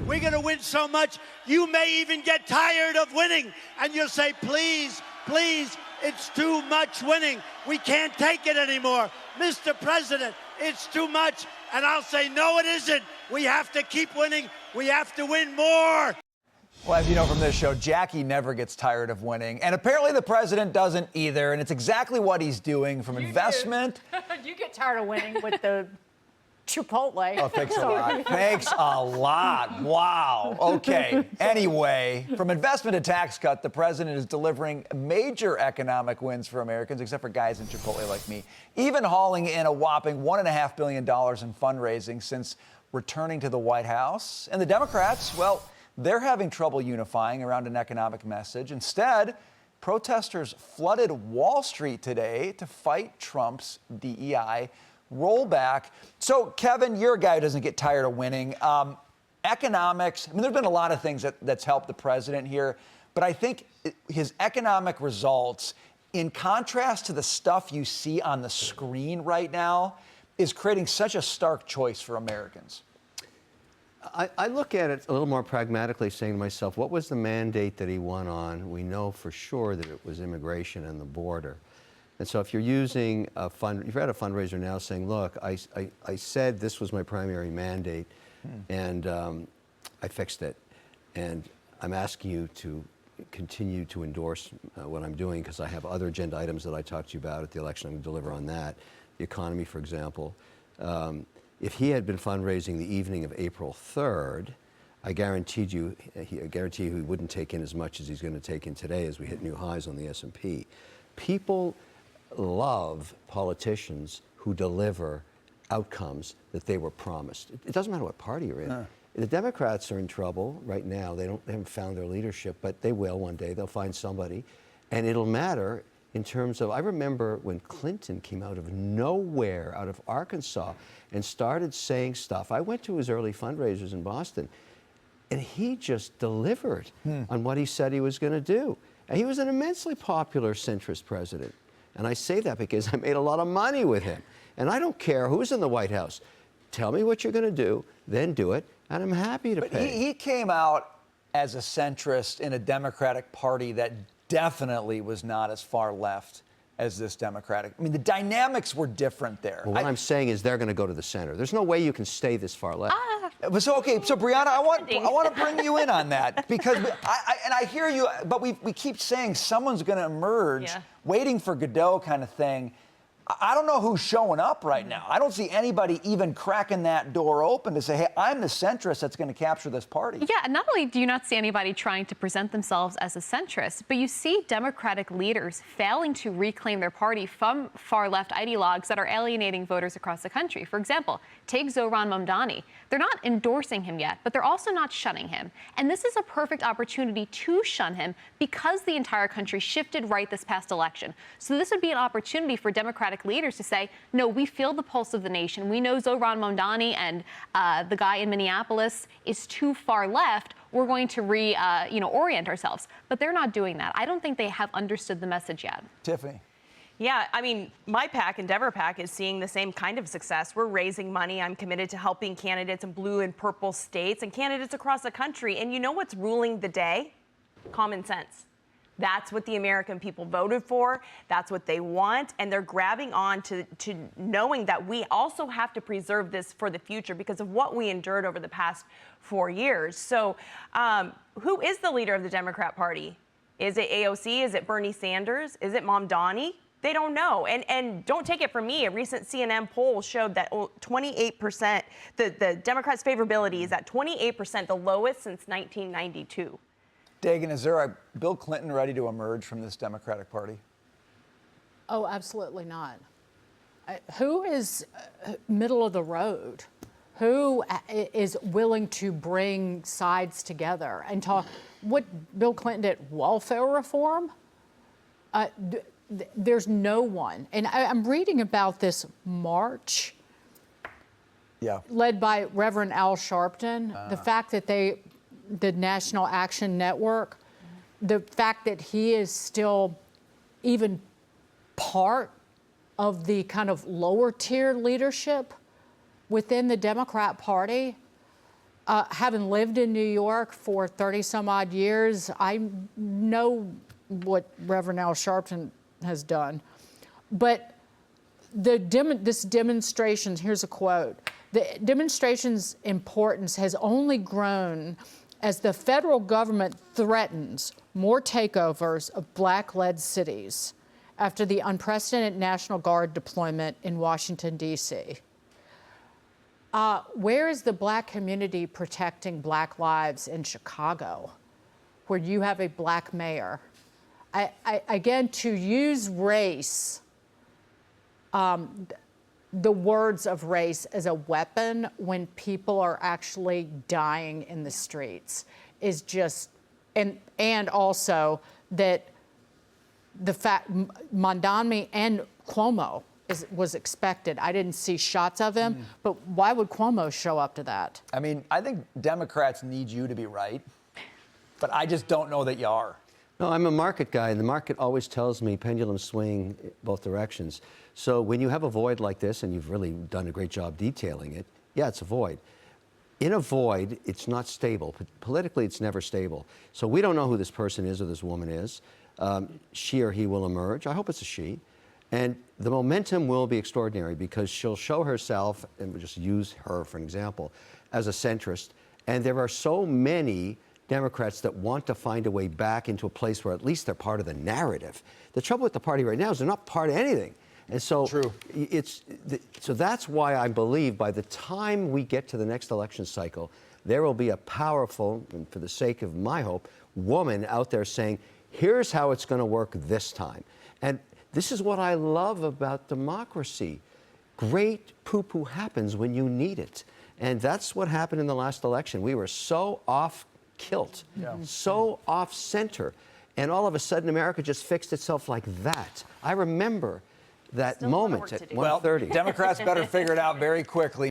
We're going to win so much, you may even get tired of winning. And you'll say, please, please, it's too much winning. We can't take it anymore. Mr. President, it's too much. And I'll say, no, it isn't. We have to keep winning. We have to win more. Well, as you know from this show, Jackie never gets tired of winning. And apparently the president doesn't either. And it's exactly what he's doing from investment. You get tired of winning with the Chipotle. Oh, thanks a lot. Thanks a lot. Wow. Okay. Anyway, from investment to tax cut, the president is delivering major economic wins for Americans, except for guys in Chipotle like me, even hauling in a whopping $1.5 billion in fundraising since returning to the White House. And the Democrats, well, they're having trouble unifying around an economic message. Instead, protesters flooded Wall Street today to fight Trump's DEI rollback. So, Kevin, you're a guy who doesn't get tired of winning. Economics, I mean, there's been a lot of things that's helped the president here, but I think his economic results, in contrast to the stuff you see on the screen right now, is creating such a stark choice for Americans. I look at it a little more pragmatically, saying to myself, what was the mandate that he won on? We know for sure that it was immigration and the border. And so if you're using a fund, you've got a fundraiser now saying, look, I said this was my primary mandate, and I fixed it. And I'm asking you to continue to endorse what I'm doing, because I have other agenda items that I talked to you about at the election. I'm going to deliver on that. The economy, for example. If he had been fundraising the evening of April 3rd, I guarantee you he wouldn't take in as much as he's going to take in today as we hit new highs on the S&P. People love politicians who deliver outcomes that they were promised. It doesn't matter what party you're in. The Democrats are in trouble right now. They haven't found their leadership, but they will one day. They'll find somebody, and it'll matter in terms of, I remember when Clinton came out of nowhere, out of Arkansas, and started saying stuff. I went to his early fundraisers in Boston, and he just delivered on what he said he was going to do. And he was an immensely popular centrist president. And I say that because I made a lot of money with him. And I don't care who's in the White House. Tell me what you're going to do, then do it, and I'm happy to pay. He came out as a centrist in a Democratic Party that definitely was not as far left as this Democratic. I mean, the dynamics were different there. Well, what I'm saying is they're going to go to the center. There's no way you can stay this far left. So, okay, so Brianna, I want to bring you in on that, because I hear you, but we keep saying someone's going to emerge, waiting for Godot kind of thing. I don't know who's showing up right now. I don't see anybody even cracking that door open to say, hey, I'm the centrist that's going to capture this party. Yeah, not only do you not see anybody trying to present themselves as a centrist, but you see Democratic leaders failing to reclaim their party from far-left ideologues that are alienating voters across the country. For example, take Zohran Mamdani. They're not endorsing him yet, but they're also not shunning him. And this is a perfect opportunity to shun him because the entire country shifted right this past election. So this would be an opportunity for Democratic leaders to say, no, we feel the pulse of the nation. We know Zohran Mamdani and the guy in Minneapolis is too far left. We're going to orient ourselves. But they're not doing that. I don't think they have understood the message yet. Tiffany. Yeah, I mean, my PAC, Endeavor PAC, is seeing the same kind of success. We're raising money. I'm committed to helping candidates in blue and purple states and candidates across the country. And you know what's ruling the day? Common sense. That's what the American people voted for. That's what they want. And they're grabbing on to knowing that we also have to preserve this for the future because of what we endured over the past 4 years. So who is the leader of the Democrat Party? Is it AOC? Is it Bernie Sanders? Is it Mamdani? They don't know. And don't take it from me. A recent CNN poll showed that 28%, the Democrats' favorability is at 28%, the lowest since 1992. Dagan, is there a Bill Clinton ready to emerge from this Democratic Party? Oh, absolutely not. Who is middle of the road? Who is willing to bring sides together and talk? What Bill Clinton did, welfare reform? There's no one. And I'm reading about this march led by Reverend Al Sharpton. The fact that the National Action Network, the fact that he is still even part of the kind of lower tier leadership within the Democrat Party, Having lived in New York for 30 some odd years, I know what Reverend Al Sharpton has done. But this demonstration, here's a quote, the demonstration's importance has only grown as the federal government threatens more takeovers of black-led cities after the unprecedented National Guard deployment in Washington, D.C. Where is the black community protecting black lives in Chicago, where you have a black mayor? Again, to use race, the words of race as a weapon when people are actually dying in the streets is just, and also that the fact Mondami and Cuomo was expected. I didn't see shots of him, but why would Cuomo show up to that? I mean, I think Democrats need you to be right, but I just don't know that you are. No, I'm a market guy, and the market always tells me pendulum swing both directions. So when you have a void like this, and you've really done a great job detailing it, yeah, it's a void. In a void, it's not stable. Politically, it's never stable. So we don't know who this person is or this woman is. She or he will emerge. I hope it's a she. And the momentum will be extraordinary because she'll show herself, and we'll just use her for an example, as a centrist. And there are so many Democrats that want to find a way back into a place where at least they're part of the narrative. The trouble with the party right now is they're not part of anything. And so so that's why I believe by the time we get to the next election cycle, there will be a powerful, and for the sake of my hope, woman out there saying, here's how it's going to work this time. And this is what I love about democracy. Great poo-poo happens when you need it. And that's what happened in the last election. We were so off kilt, so off center. And all of a sudden, America just fixed itself like that. I remember that moment at 1:30. Well, Democrats better figure it out very quickly.